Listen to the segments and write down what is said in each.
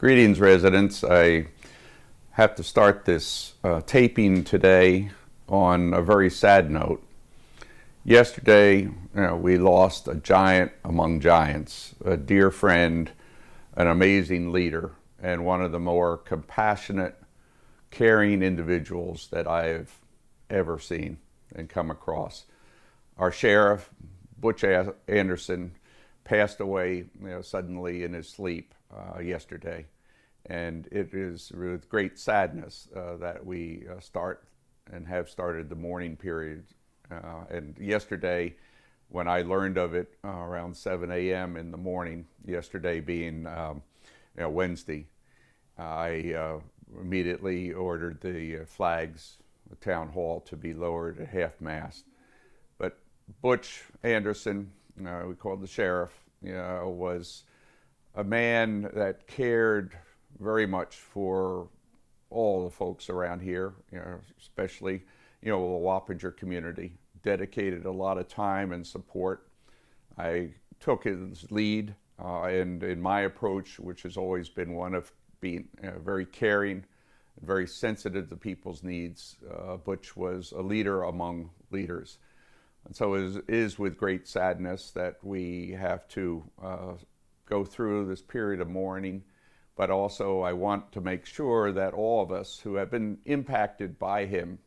Greetings, residents. I have to start this taping today on a very sad note. Yesterday, we lost a giant among giants, a dear friend, an amazing leader, and one of the more compassionate, caring individuals that I've ever seen and come across. Our sheriff, Butch Anderson, passed away suddenly in his sleep yesterday. And it is with great sadness that we start and have started the mourning period. And yesterday, when I learned of it around 7 a.m. in the morning, yesterday being Wednesday, I immediately ordered the flags, the town hall, to be lowered at half-mast. But Butch Anderson, we called the sheriff, was a man that cared very much for all the folks around here, especially, the Wappinger community. Dedicated a lot of time and support. I took his lead and in my approach, which has always been one of being very caring, very sensitive to people's needs. Butch was a leader among leaders. And so it is with great sadness that we have to go through this period of mourning. But also I want to make sure that all of us who have been impacted by him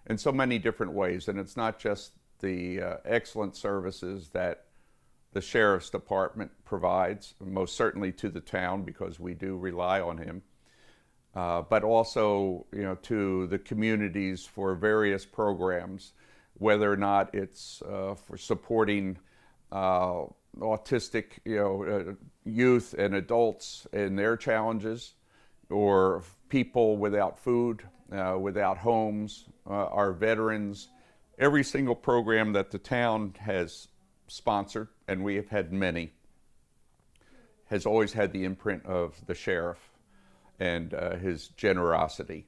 in so many different ways, and it's not just the excellent services that the Sheriff's Department provides, most certainly to the town because we do rely on him, but also to the communities for various programs, whether or not it's for supporting autistic youth and adults in their challenges, or people without food, without homes, our veterans. Every single program that the town has sponsored, and we have had many, has always had the imprint of the sheriff and his generosity.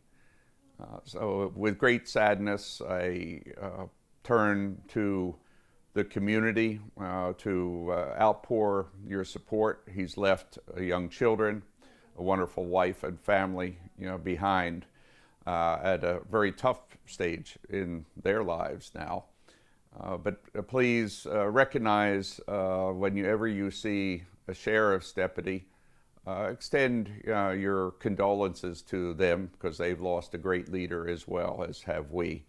So with great sadness, I turn to the community to outpour your support. He's left young children, a wonderful wife and family behind at a very tough stage in their lives now. But please recognize whenever you see a sheriff's deputy, extend your condolences to them because they've lost a great leader as well, as have we.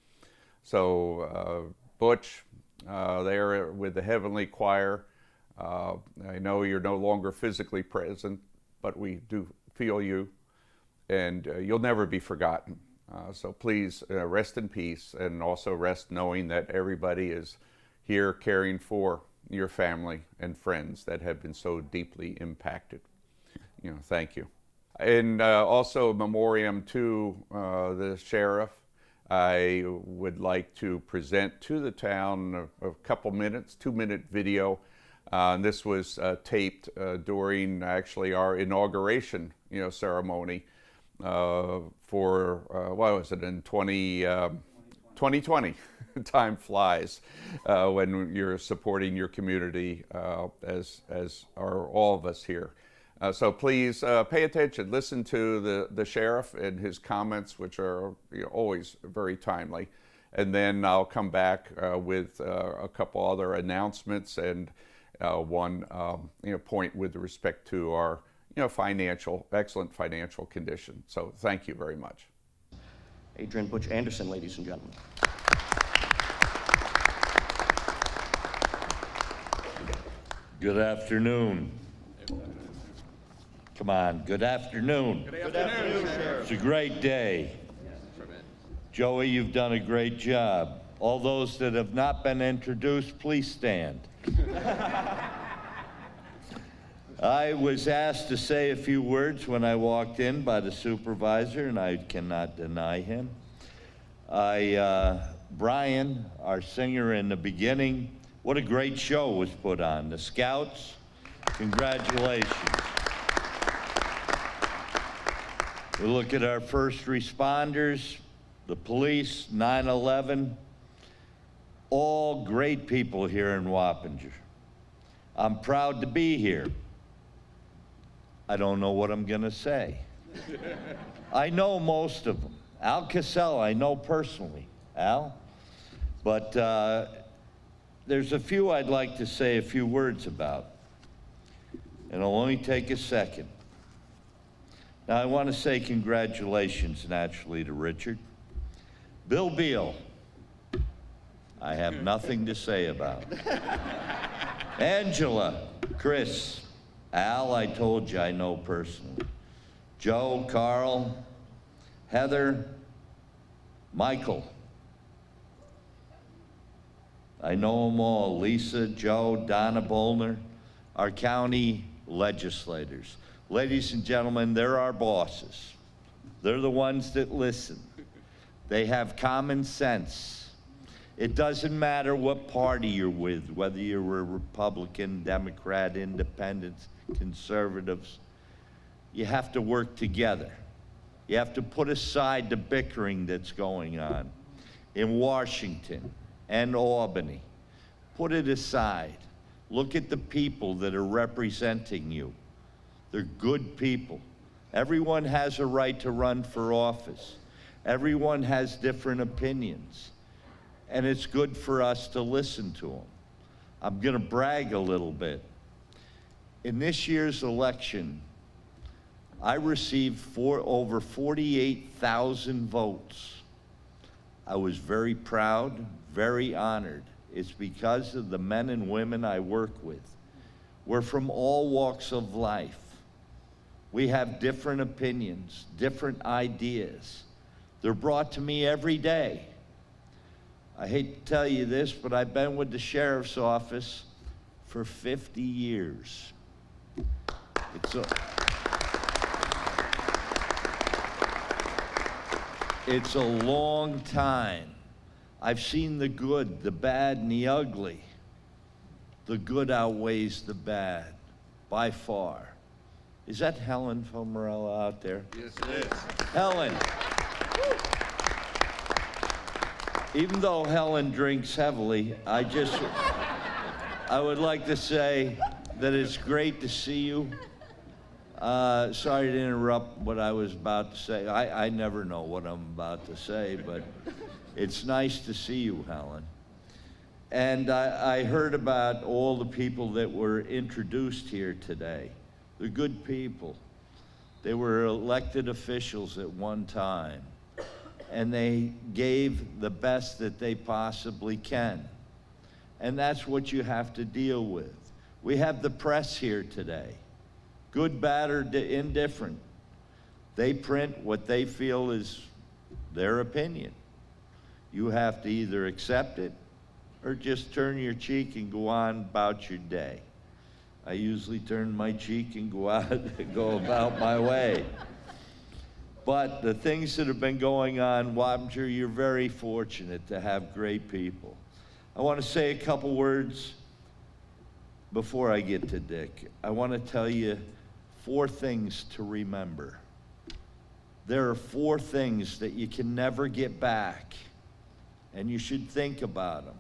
So Butch, there with the Heavenly Choir, I know you're no longer physically present, but we do feel you, and you'll never be forgotten. So please rest in peace, and also rest knowing that everybody is here caring for your family and friends that have been so deeply impacted. Thank you. And also a memoriam to the sheriff. I would like to present to the town a couple minutes, 2-minute video. And this was taped during actually our inauguration ceremony for, what was it, in 2020. Time flies when you're supporting your community as are all of us here. So please pay attention, listen to the sheriff and his comments, which are always very timely. And then I'll come back with a couple other announcements and one point with respect to our excellent financial condition. So thank you very much. Adrian Butch Anderson, ladies and gentlemen. Good afternoon. Come on, good afternoon. Good afternoon, Sheriff. It's a great day. Joey, you've done a great job. All those that have not been introduced, please stand. I was asked to say a few words when I walked in by the supervisor, and I cannot deny him. Brian, our singer in the beginning, what a great show was put on. The Scouts, congratulations. We look at our first responders, the police, 9/11, all great people here in Wappinger. I'm proud to be here. I don't know what I'm gonna say. I know most of them. Al Cassell, I know personally. Al? But there's a few I'd like to say a few words about. And it'll only take a second. Now, I want to say congratulations, naturally, to Richard. Bill Beal, I have nothing to say about. Angela, Chris, Al, I told you I know personally. Joe, Carl, Heather, Michael. I know them all. Lisa, Joe, Donna Bolner, our county legislators. Ladies and gentlemen, they're our bosses. They're the ones that listen. They have common sense. It doesn't matter what party you're with, whether you're a Republican, Democrat, Independent, Conservatives. You have to work together. You have to put aside the bickering that's going on in Washington and Albany. Put it aside. Look at the people that are representing you. They're good people. Everyone has a right to run for office. Everyone has different opinions. And it's good for us to listen to them. I'm gonna brag a little bit. In this year's election, I received over 48,000 votes. I was very proud, very honored. It's because of the men and women I work with. We're from all walks of life. We have different opinions, different ideas. They're brought to me every day. I hate to tell you this, but I've been with the sheriff's office for 50 years. It's a long time. I've seen the good, the bad, and the ugly. The good outweighs the bad, by far. Is that Helen from Morella out there? Yes, it is. Helen. Even though Helen drinks heavily, I would like to say that it's great to see you. Sorry to interrupt what I was about to say. I never know what I'm about to say, but it's nice to see you, Helen. And I heard about all the people that were introduced here today. They're good people. They were elected officials at one time, and they gave the best that they possibly can. And that's what you have to deal with. We have the press here today. Good, bad, or indifferent. They print what they feel is their opinion. You have to either accept it or just turn your cheek and go on about your day. I usually turn my cheek and go out and go about my way. But the things that have been going on, Wappinger, you're very fortunate to have great people. I want to say a couple words before I get to Dick. I want to tell you 4 things to remember. There are 4 things that you can never get back, and you should think about them.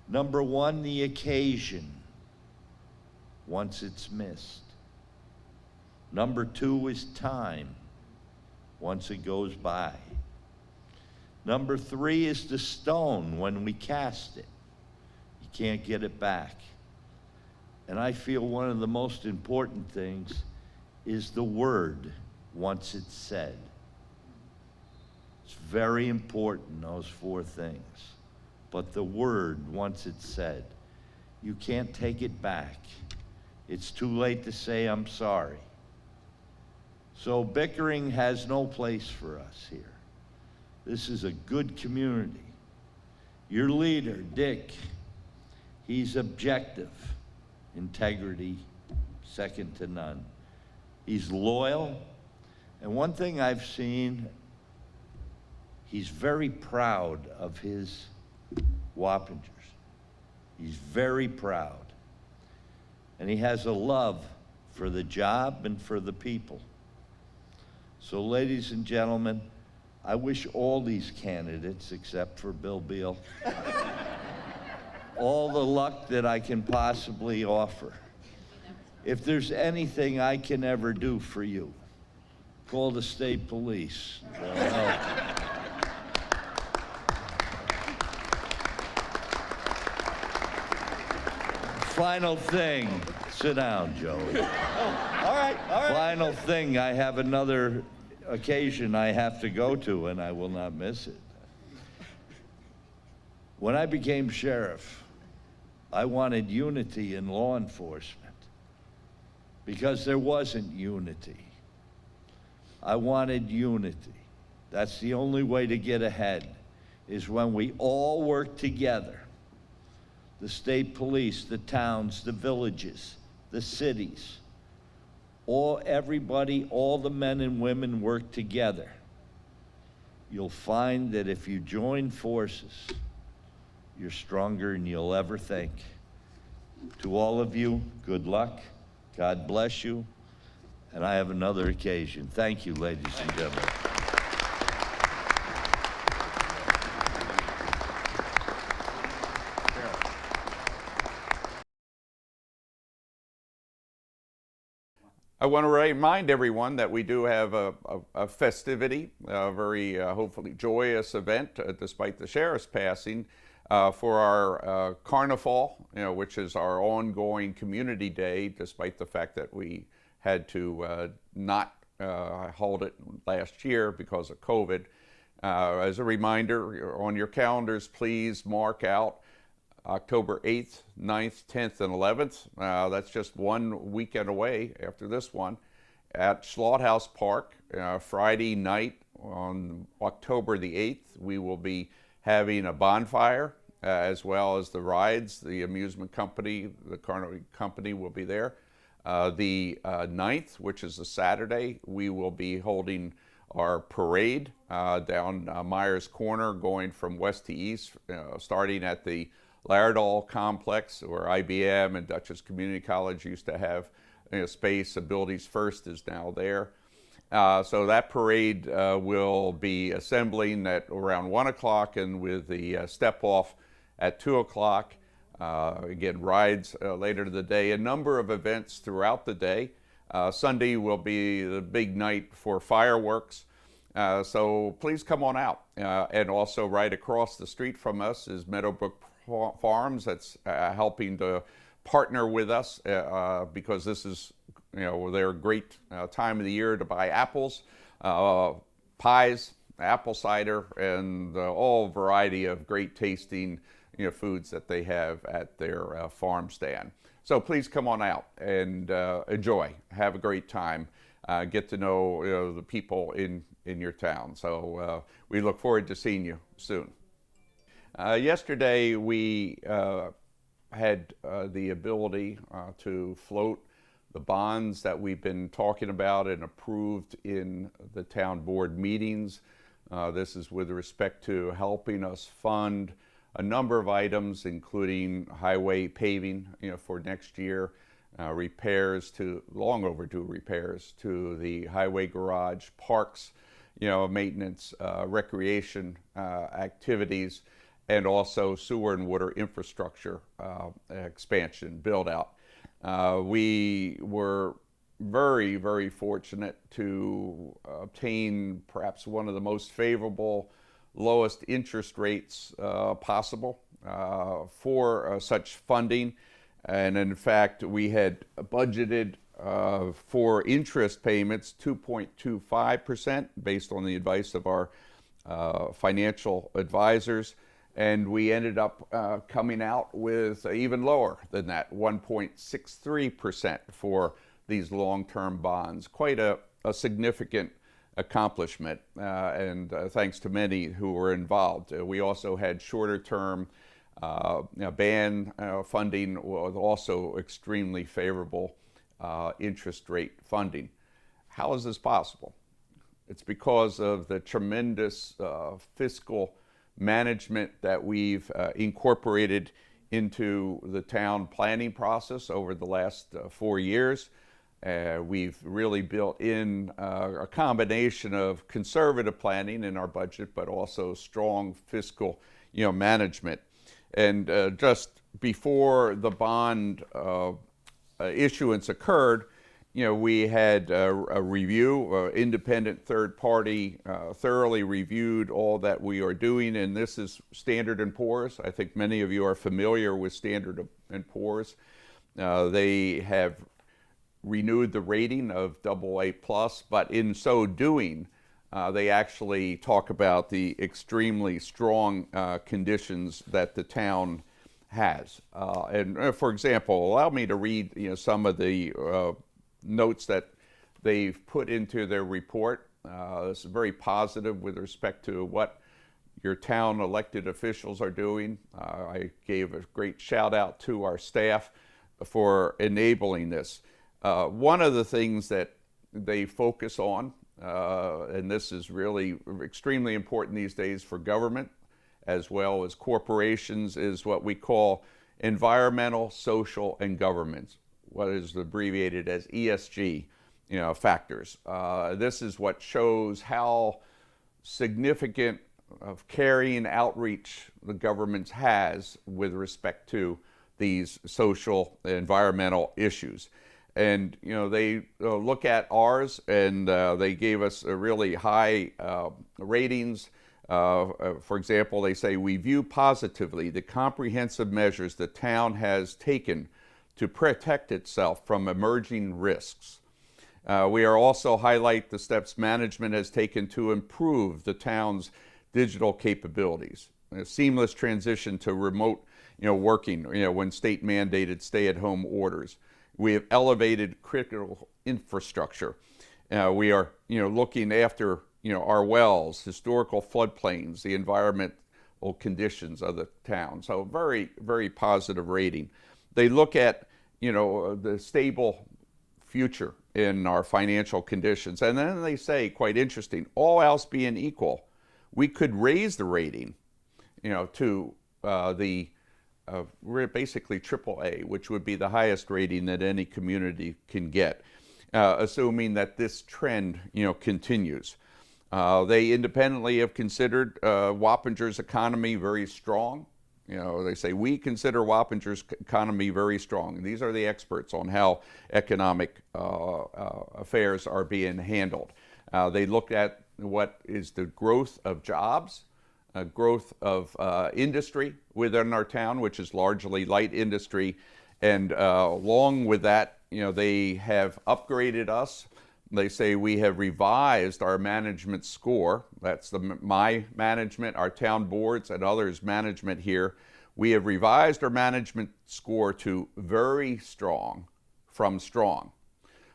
Number 1, the occasion, once it's missed. Number 2 is time, once it goes by. Number 3 is the stone when we cast it. You can't get it back. And I feel one of the most important things is the word once it's said. It's very important, those 4 things. But the word once it's said, you can't take it back. It's too late to say I'm sorry. So bickering has no place for us here. This is a good community. Your leader, Dick, he's objective. Integrity, second to none. He's loyal, and one thing I've seen, he's very proud of his Wappingers. He's very proud. And he has a love for the job and for the people. So ladies and gentlemen, I wish all these candidates, except for Bill Beal, all the luck that I can possibly offer. If there's anything I can ever do for you, call the state police. They'll help. Final thing. Sit down, Joe. All right. Final thing, I have another occasion I have to go to, and I will not miss it. When I became sheriff, I wanted unity in law enforcement because there wasn't unity. I wanted unity. That's the only way to get ahead, is when we all work together. The state police, the towns, the villages, the cities, everybody, all the men and women work together. You'll find that if you join forces, you're stronger than you'll ever think. To all of you, good luck. God bless you. And I have another occasion. Thank you, ladies and gentlemen. I want to remind everyone that we do have a festivity, a very hopefully joyous event, despite the sheriff's passing, for our Carnival, which is our ongoing community day, despite the fact that we had to not hold it last year because of COVID. As a reminder, on your calendars, please mark out October 8th, 9th, 10th, and 11th. That's just one weekend away after this one at Slaughterhouse Park. Friday night on October the 8th, we will be having a bonfire as well as the rides. The amusement company, the Carnival company will be there. The 9th, which is a Saturday, we will be holding our parade down Myers Corner, going from west to east, starting at the Laerdal complex, where IBM and Dutchess Community College used to have space. Abilities First is now there. So that parade will be assembling at around 1 o'clock, and with the step off at 2 o'clock. Again, rides later in the day. A number of events throughout the day. Sunday will be the big night for fireworks. So please come on out. And also right across the street from us is Meadowbrook Farms, that's helping to partner with us because this is, their great time of the year to buy apples, pies, apple cider, and all variety of great tasting foods that they have at their farm stand. So please come on out and enjoy, have a great time, get to know the people in your town. So we look forward to seeing you soon. Yesterday we had the ability to float the bonds that we've been talking about and approved in the town board meetings. This is with respect to helping us fund a number of items, including highway paving for next year, repairs to, long overdue repairs to the highway garage, parks, maintenance, recreation activities, and also sewer and water infrastructure expansion, build out. We were very, very fortunate to obtain perhaps one of the most favorable, lowest interest rates possible for such funding. And in fact, we had budgeted for interest payments 2.25% based on the advice of our financial advisors. And we ended up coming out with even lower than that, 1.63% for these long-term bonds. Quite a significant accomplishment, and thanks to many who were involved. We also had shorter-term ban funding, was also extremely favorable interest rate funding. How is this possible? It's because of the tremendous fiscal management that we've incorporated into the town planning process over the last 4 years. We've really built in a combination of conservative planning in our budget, but also strong fiscal management. And just before the bond issuance occurred, we had a review, independent third party, thoroughly reviewed all that we are doing, and this is Standard & Poor's. I think many of you are familiar with Standard & Poor's. They have renewed the rating of AA+, but in so doing, they actually talk about the extremely strong conditions that the town has. And for example, allow me to read some of the notes that they've put into their report. This is very positive with respect to what your town elected officials are doing. I gave a great shout out to our staff for enabling this. One of the things that they focus on, and this is really extremely important these days for government as well as corporations, is what we call environmental, social, and governance, what is abbreviated as ESG factors. This is what shows how significant of carrying outreach the government has with respect to these social and environmental issues. And they look at ours, and they gave us a really high ratings. For example, they say, we view positively the comprehensive measures the town has taken to protect itself from emerging risks. We are also highlight the steps management has taken to improve the town's digital capabilities. A seamless transition to remote working when state mandated stay-at-home orders. We have elevated critical infrastructure. We are looking after our wells, historical floodplains, the environmental conditions of the town. So very, very positive rating. They look at the stable future in our financial conditions, and then they say, quite interesting, all else being equal, we could raise the rating to we're basically AAA, which would be the highest rating that any community can get, assuming that this trend continues. They independently have considered Wappinger's economy very strong. They say, we consider Wappinger's economy very strong. These are the experts on how economic affairs are being handled. They looked at what is the growth of jobs, growth of industry within our town, which is largely light industry. And along with that, they have upgraded us. They say we have revised our management score. That's my management, our town boards, and others' management here. We have revised our management score to very strong from strong.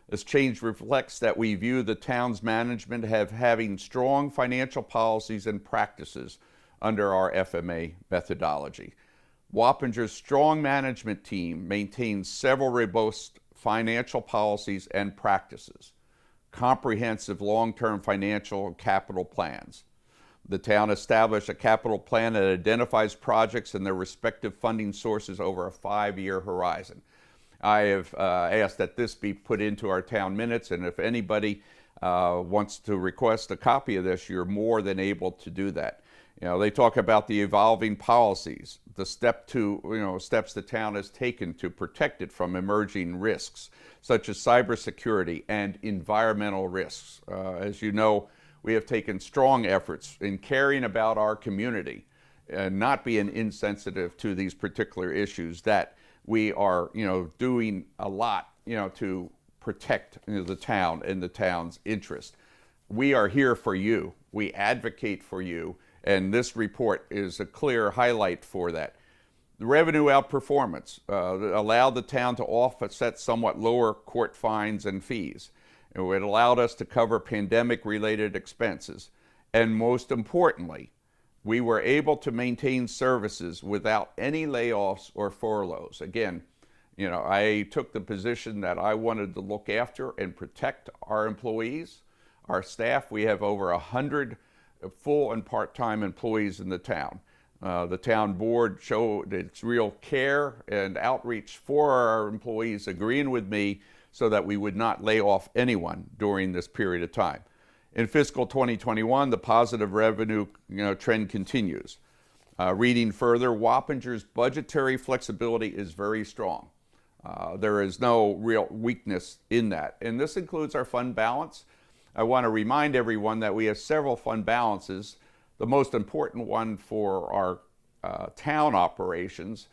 This change reflects that we view the town's management as having strong financial policies and practices under our FMA methodology. Wappinger's strong management team maintains several robust financial policies and practices, comprehensive long-term financial and capital plans. The town established a capital plan that identifies projects and their respective funding sources over a 5-year horizon. I have asked that this be put into our town minutes, and if anybody wants to request a copy of this, you're more than able to do that. They talk about the evolving policies, the steps the town has taken to protect it from emerging risks, such as cybersecurity and environmental risks. As you know, we have taken strong efforts in caring about our community and not being insensitive to these particular issues, that we are, doing a lot, to protect the town and the town's interest. We are here for you. We advocate for you, and this report is a clear highlight for that. The revenue outperformance allowed the town to offset somewhat lower court fines and fees. It allowed us to cover pandemic-related expenses. And most importantly, we were able to maintain services without any layoffs or furloughs. Again, I took the position that I wanted to look after and protect our employees, our staff. We have over 100 full and part-time employees in the town. The town board showed its real care and outreach for our employees, agreeing with me so that we would not lay off anyone during this period of time. In fiscal 2021, the positive revenue trend continues. Reading further, Wappinger's budgetary flexibility is very strong. There is no real weakness in that. And this includes our fund balance. I want to remind everyone that we have several fund balances. The most important one for our town operations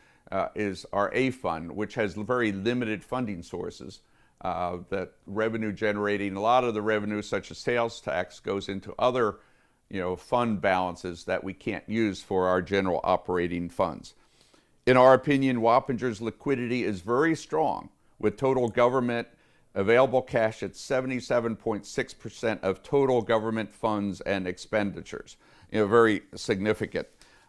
is our A fund, which has very limited funding sources. That revenue generating, a lot of the revenue such as sales tax goes into other fund balances that we can't use for our general operating funds. In our opinion, Wappinger's liquidity is very strong, with total government available cash at 77.6% of total government funds and expenditures. Very significant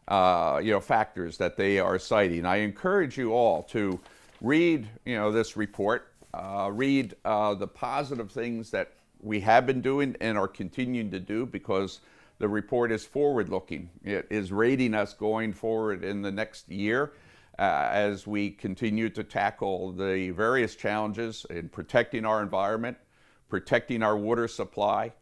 factors that they are citing. I encourage you all to read this report, read the positive things that we have been doing and are continuing to do, because the report is forward-looking. It is rating us going forward in the next year as we continue to tackle the various challenges in protecting our environment, protecting our water supply,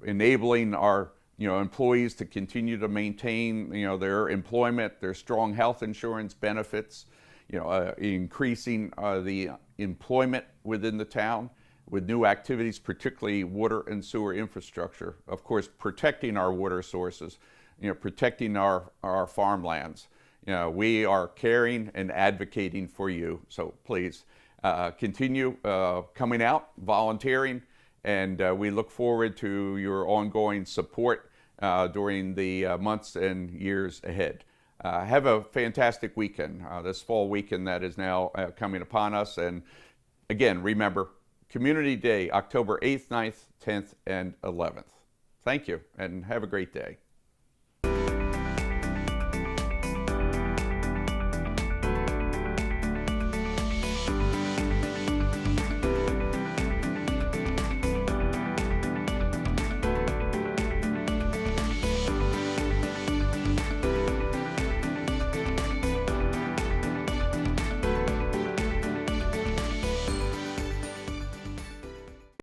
enabling our employees to continue to maintain their employment, their strong health insurance benefits, increasing the employment within the town with new activities, particularly water and sewer infrastructure. Of course, protecting our water sources, protecting our farmlands. We are caring and advocating for you. So please continue coming out, volunteering, and we look forward to your ongoing support during the months and years ahead. Have a fantastic weekend, this fall weekend that is now coming upon us. And again, remember, Community Day, October 8th, 9th, 10th, and 11th. Thank you, and have a great day.